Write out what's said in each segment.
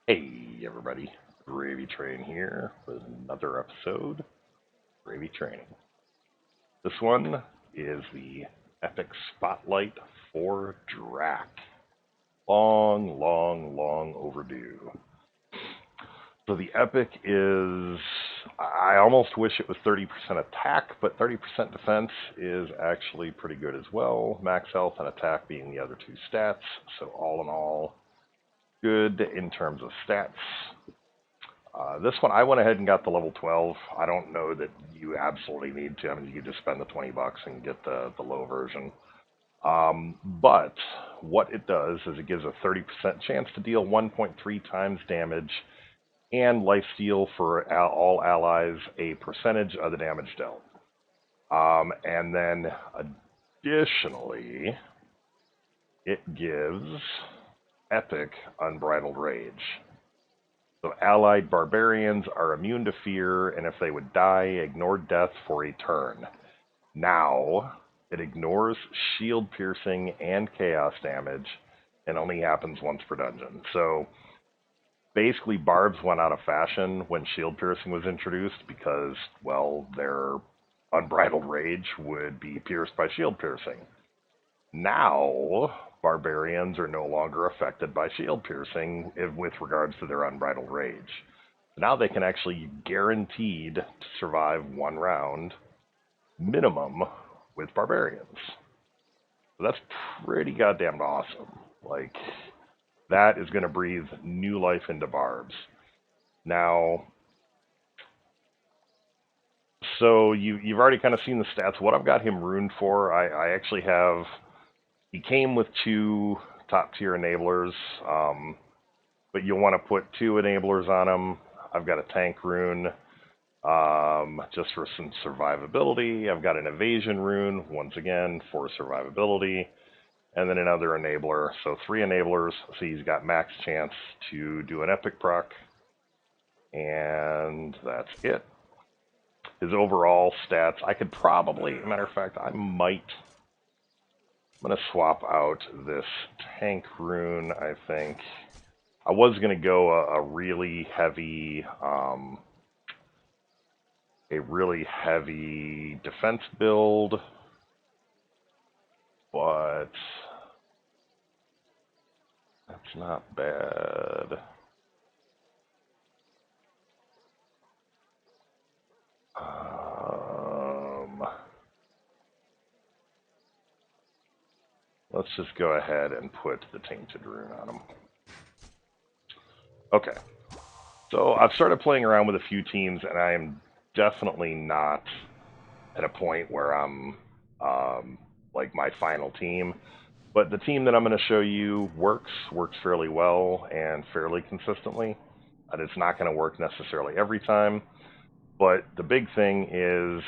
Hey everybody, GravyTrain here with another episode of GravyTraining. This one is the Epic Spotlight for Drakk. Long overdue. So the Epic is, I almost wish it was 30% attack, but 30% defense is actually pretty good as well. Max health and attack being the other two stats, so all in all, good in terms of stats. This one, I went ahead and got the level 12. I don't know that you absolutely need to. I mean, you could just spend the $20 and get the low version. But what it does is it gives a 30% chance to deal 1.3 times damage and lifesteal for all allies a percentage of the damage dealt. And then additionally, it gives epic unbridled rage. So allied barbarians are immune to fear, and if they would die, ignore death for a turn. Now, it ignores shield piercing and chaos damage, and only happens once per dungeon. So, basically, barbs went out of fashion when shield piercing was introduced because, well, their unbridled rage would be pierced by shield piercing. Now, barbarians are no longer affected by shield piercing with regards to their unbridled rage. Now they can actually guaranteed to survive one round minimum with barbarians. So that's pretty goddamn awesome. Like, that is going to breathe new life into barbs. Now, so you've already kind of seen the stats. What I've got him runed for, I actually have. He came with two top tier enablers, but you'll want to put two enablers on him. I've got a tank rune just for some survivability. I've got an evasion rune, once again, for survivability. And then another enabler. So three enablers. So he's got max chance to do an epic proc. And that's it. His overall stats, I could probably, matter of fact, I'm going to swap out this tank rune, I think. I was going to go a really heavy defense build, but that's not bad. Let's just go ahead and put the Tainted Rune on him. Okay. So I've started playing around with a few teams, and I am definitely not at a point where I'm like my final team. But the team that I'm going to show you works fairly well and fairly consistently. And it's not going to work necessarily every time. But the big thing is,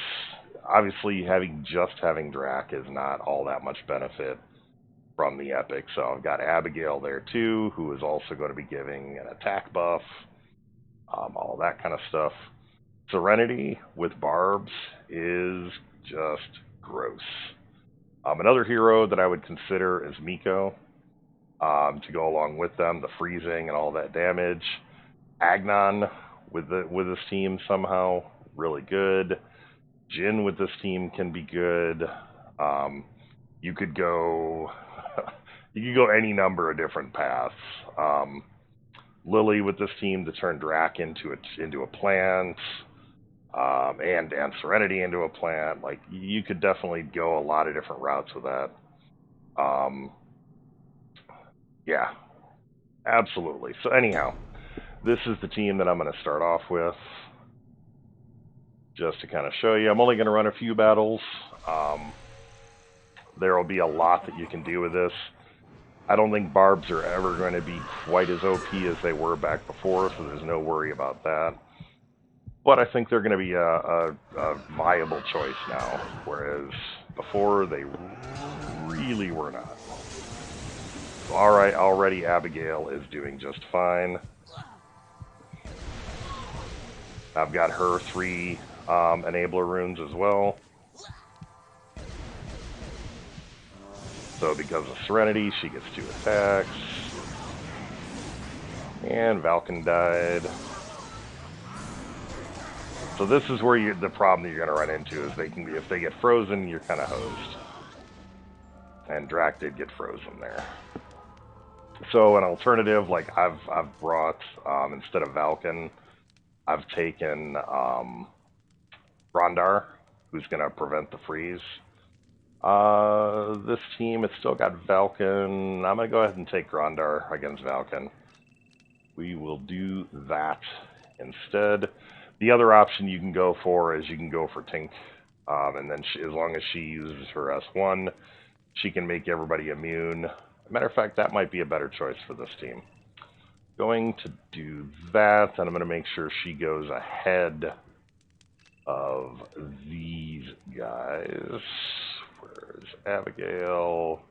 obviously, having Drakk is not all that much benefit from the epic. So I've got Abigail there too, who is also going to be giving an attack buff, all that kind of stuff. Serenity with barbs is just gross. Another hero that I would consider is Miko, to go along with them, the freezing and all that damage. Agnon with this team somehow really good. Jin with this team can be good. You could go any number of different paths. Lily with this team to turn Drakk into a plant, and Serenity into a plant. Like, you could definitely go a lot of different routes with that. Yeah, absolutely. So anyhow, this is the team that I'm going to start off with, just to kind of show you. I'm only going to run a few battles. There will be a lot that you can do with this. I don't think barbs are ever going to be quite as OP as they were back before, so there's no worry about that. But I think they're going to be a viable choice now, whereas before they really were not. So, alright, already Abigail is doing just fine. I've got her 3 enabler runes as well. So because of Serenity, she gets 2 attacks. And Valken died. So this is where the problem that you're going to run into is if they get frozen, you're kind of hosed. And Drakk did get frozen there. So an alternative, like I've brought, instead of Valken, I've taken Grondar, who's going to prevent the freeze. This team, it's still got Valken. I'm going to go ahead and take Grondar against Valken. We will do that instead. The other option you can go for is you can go for Tink. And then as long as she uses her S1, she can make everybody immune. Matter of fact, that might be a better choice for this team. Going to do that, and I'm going to make sure she goes ahead of these guys. Where's Abigail?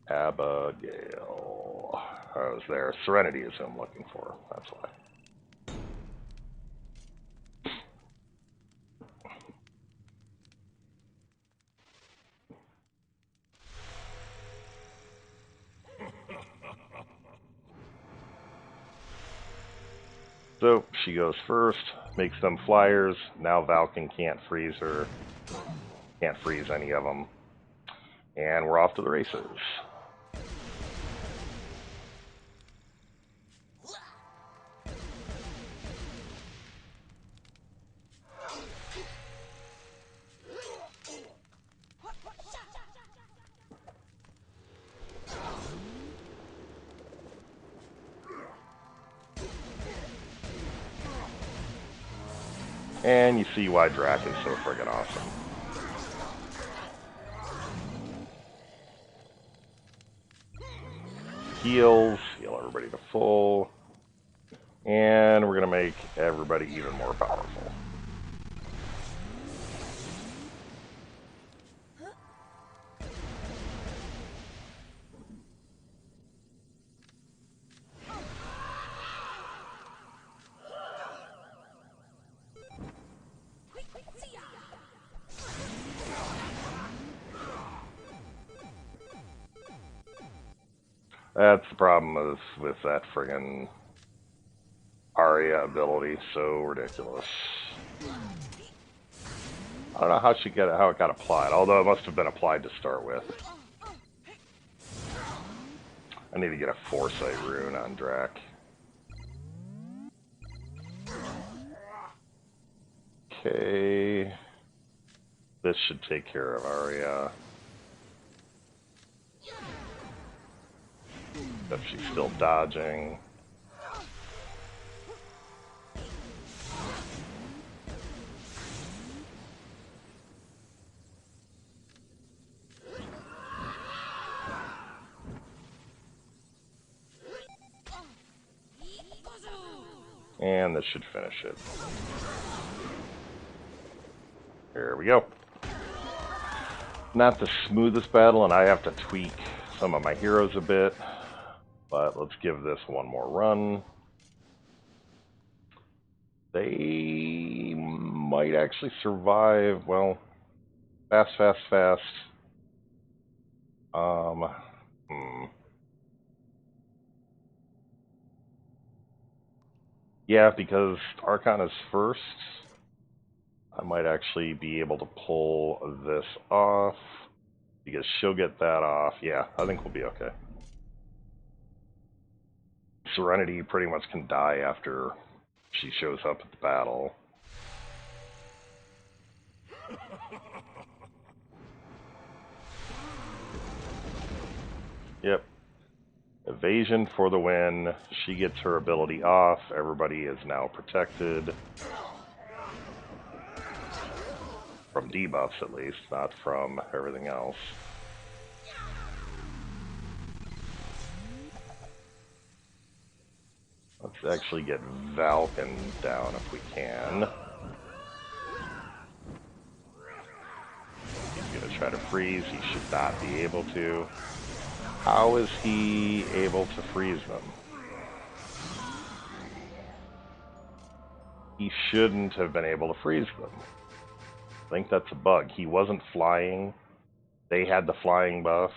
Abigail. I was there. Serenity is who I'm looking for. That's why. So she goes first, makes them flyers. Now Valken can't freeze her. Can't freeze any of them. And we're off to the races. And you see why Drakk is so friggin' awesome. Heal everybody to full. And we're going to make everybody even more powerful. That's the problem with that friggin' Arya ability. So ridiculous. I don't know how how it got applied, although it must have been applied to start with. I need to get a Foresight rune on Drakk. Okay. This should take care of Arya. If she's still dodging. And this should finish it. There we go. Not the smoothest battle, and I have to tweak some of my heroes a bit. But let's give this one more run. They might actually survive. Well, fast. Yeah, because Archon is first. I might actually be able to pull this off. Because she'll get that off. Yeah, I think we'll be okay. Serenity pretty much can die after she shows up at the battle. Yep. Evasion for the win. She gets her ability off. Everybody is now protected. From debuffs, at least, not from everything else. Let's actually get Valken down if we can. He's going to try to freeze. He should not be able to. How is he able to freeze them? He shouldn't have been able to freeze them. I think that's a bug. He wasn't flying. They had the flying buff.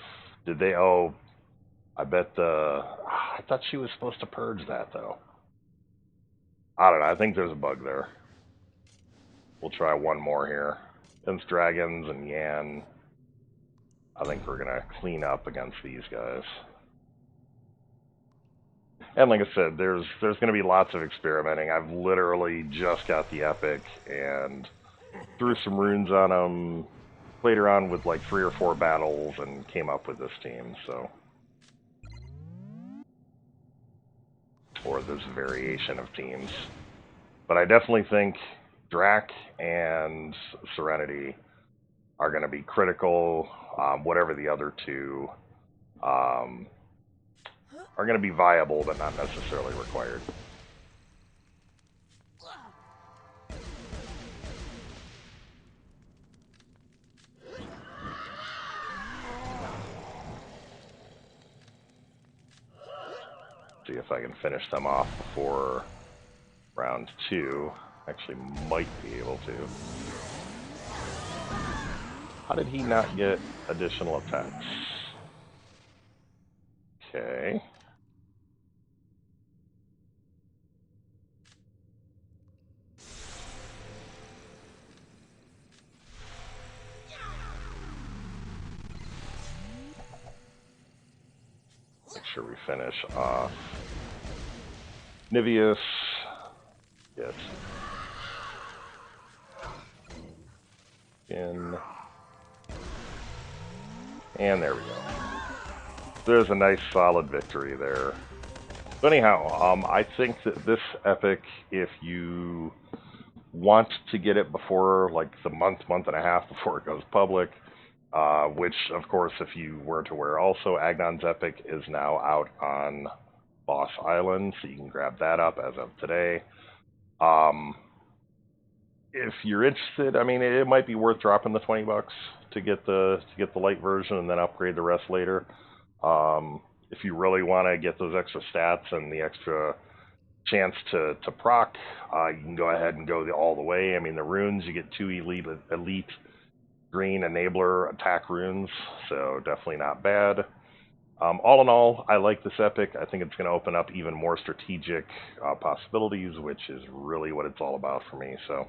Did they? Oh, I bet I thought she was supposed to purge that though. I don't know. I think there's a bug there. We'll try one more here. Against dragons and Yan, I think we're gonna clean up against these guys. And like I said, there's gonna be lots of experimenting. I've literally just got the epic and threw some runes on them, played around with like 3 or 4 battles, and came up with this team. So, or this variation of teams. But I definitely think Drakk and Serenity are going to be critical. Whatever the other two um, are going to be viable, but not necessarily required. See if I can finish them off before round 2. Actually, might be able to. How did he not get additional attacks? Okay. Make sure we finish off Niveus. Yes. In. And there we go. There's a nice solid victory there. So anyhow, I think that this epic, if you want to get it before like the month and a half before it goes public, which of course if you were to wear also, Agnon's epic is now out on Boss Island, so you can grab that up as of today. If you're interested, I mean, it might be worth dropping the $20 to get the light version and then upgrade the rest later. If you really want to get those extra stats and the extra chance to proc, you can go ahead and go all the way. I mean, the runes, you get 2 elite green enabler attack runes, so definitely not bad. All in all, I like this epic. I think it's going to open up even more strategic possibilities, which is really what it's all about for me. So,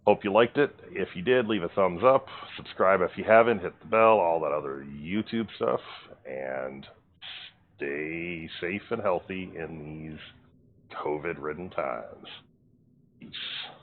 hope you liked it. If you did, leave a thumbs up. Subscribe if you haven't. Hit the bell, all that other YouTube stuff. And stay safe and healthy in these COVID-ridden times. Peace.